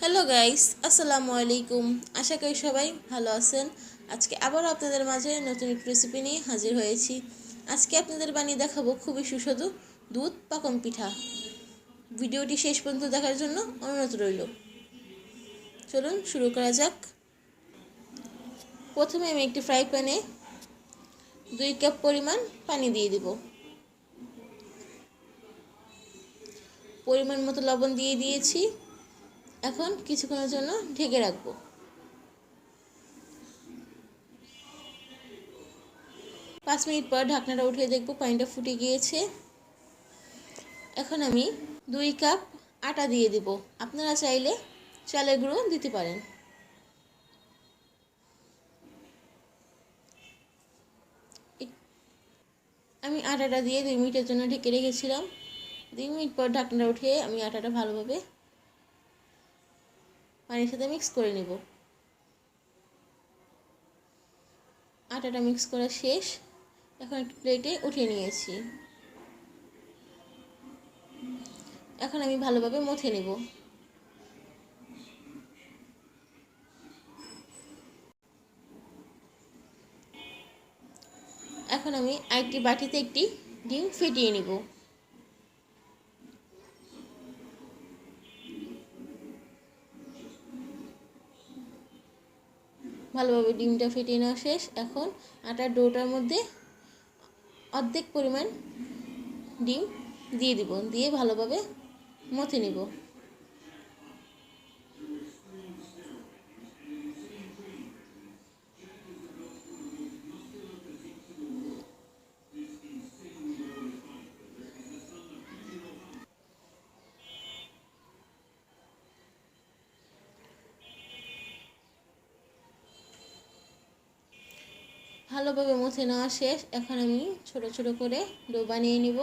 Hello guys, আসসালামু আলাইকুম। আশা করি সবাই ভালো আছেন। আজকে আবারও আপনাদের মাঝে নতুন একটি রেসিপি নিয়ে হাজির হয়েছি। আজকে আপনাদের বানিয়ে দেখাবো খুবই সুস্বাদু দুধ পাকন পিঠা। ভিডিওটি শেষ পর্যন্ত দেখার জন্য অনুরোধ রইল। চলুন শুরু করা যাক। প্রথমে আমি একটি ফ্রাই প্যানে 2 কাপ পরিমাণ পানি দিয়ে দিব। পরিমাণ মতো লবণ দিয়ে দিয়েছি। এখন কিছুক্ষণের জন্য ঢেকে রাখবো। 5 মিনিট পর ঢাকনাটা উঠিয়ে দেখব পানিটা ফুটে গিয়েছে। এখন আমি 2 কাপ আটা দিয়ে দিব। আপনারা চাইলে চালের গুঁড়ো দিতে পারেন। আমি আটাটা দিয়ে 2 মিনিটের জন্য ঢেকে রেখেছিলাম। 2 মিনিট পর ঢাকনাটা উঠিয়ে আমি আটাটা ভালোভাবে পানির সাথে মিক্স করে নেব। আটাটা মিক্স করা শেষ। এখন একটি প্লেটে উঠিয়ে নিয়েছি। এখন আমি ভালোভাবে মথে নেব। এখন আমি আরেকটি বাটিতে একটি ডিম ফেটিয়ে নেব। ভালোভাবে ডিমটা ফেটিয়ে নেওয়া শেষ। এখন আটার ডোটার মধ্যে অর্ধেক পরিমাণ ডিম দিয়ে দিব, দিয়ে ভালোভাবে মথে নেব। ভালোভাবে মুছে নেওয়া শেষ। এখন আমি ছোট ছোট করে ডো বানিয়ে নিব।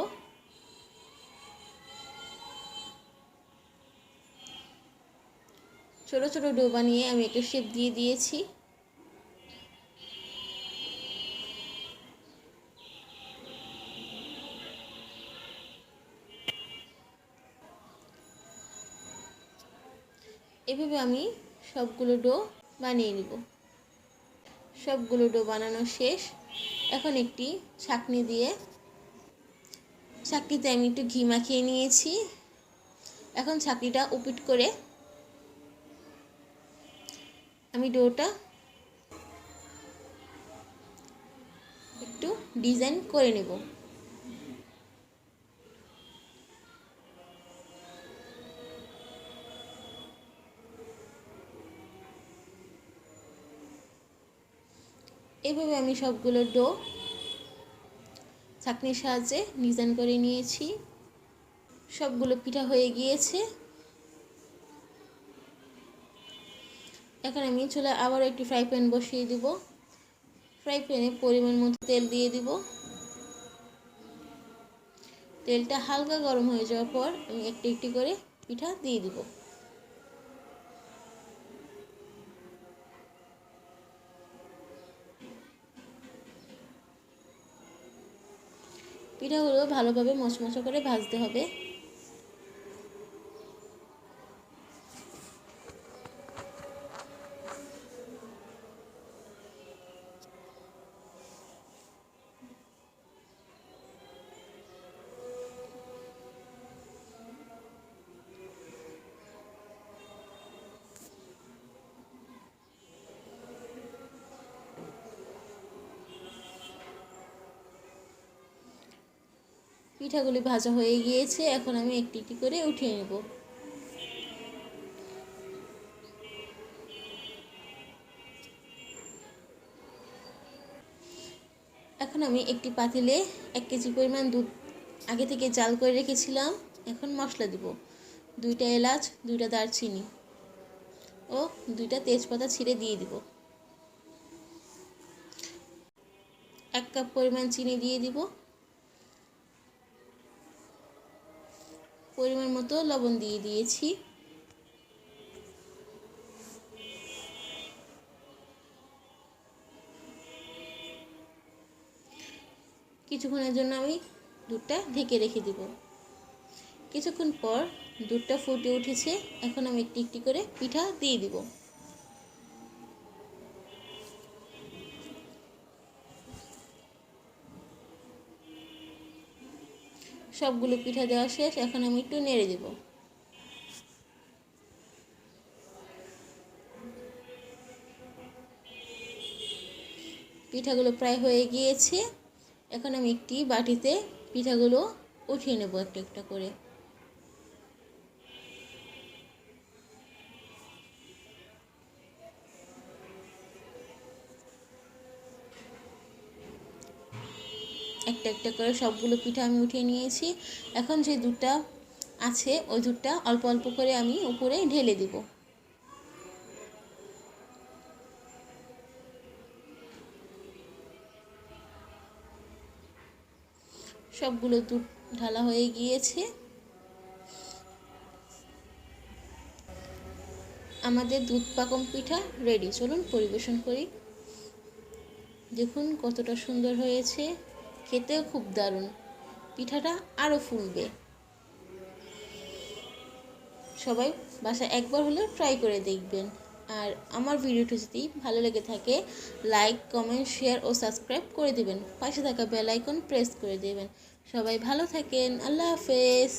ছোট ছোট ডো বানিয়ে আমি একটা শেপ দিয়ে দিয়েছি। এভাবে আমি সবগুলো ডো বানিয়ে নিব। সবগুলো ডো বানানো শেষ। এখন একটি ছাঁকনিতে আমি একটু ঘি মাখিয়ে নিয়েছি। এখন ছাঁকনিটা উপিট করে আমি ডোটা একটু ডিজাইন করে নেব। এভাবে আমি সবগুলো ডো ছাঁকনির সাহায্যে ডিজাইন করে নিয়েছি। সবগুলো পিঠা হয়ে গিয়েছে। এখন আমি চুলায় আবার একটি ফ্রাই প্যান বসিয়ে দিব। ফ্রাই প্যানে পরিমাণ মতো তেল দিয়ে দিব। তেলটা হালকা গরম হয়ে যাওয়ার পর আমি একটি একটি করে পিঠা দিয়ে দিব। পিঠাগুলো ভালোভাবে মচমচে করে ভাজতে হবে। পিঠাগুলি ভাজা হয়ে গিয়েছে। এখন আমি একটি একটি করে উঠিয়ে নেব। এখন আমি একটি পাতিলে 1 কেজি পরিমাণ দুধ আগে থেকে জাল করে রেখেছিলাম। এখন মশলা দিব। 2টা এলাচ, 2টা দারচিনি ও 2টা তেজপাতা ছিঁড়ে দিয়ে দিব। 1 কাপ পরিমাণ চিনি দিয়ে দিব। পরিমাণ মতো লবণ দিয়ে দিয়েছি। কিছুক্ষণের জন্য আমি দুধটা ঢেকে রেখে দিব। কিছুক্ষণ পর দুধটা ফুটে উঠেছে, এখন আমি একটি একটি করে পিঠা দিয়ে দিব। সবগুলো পিঠা দেওয়া শেষ, এখন আমি একটু নেড়ে দেব। পিঠাগুলো প্রায় হয়ে গিয়েছে, এখন আমি একটি বাটিতে পিঠাগুলো উঠিয়ে নেব একটা একটা করে। একটা একটা করে সবগুলো পিঠা আমি উঠিয়ে নিয়েছি। এখন যে দুধটা আছে ওই দুধটা অল্প অল্প করে আমি উপরে ঢেলে দিব। সবগুলো দুধ ঢালা হয়ে গিয়েছে, আমাদের দুধ পাকম পিঠা রেডি। চলুন পরিবেশন করি। দেখুন কতটা সুন্দর হয়েছে, খেতেও খুব দারুণ, পিঠাটা আরও ফুলবে। সবাই বাসায় একবার হলেও ট্রাই করে দেখবেন। আর আমার ভিডিওটি যদি ভালো লেগে থাকে লাইক, কমেন্ট, শেয়ার ও সাবস্ক্রাইব করে দেবেন। পাশে থাকা বেল আইকন প্রেস করে দেবেন। সবাই ভালো থাকেন, আল্লাহ হাফেজ।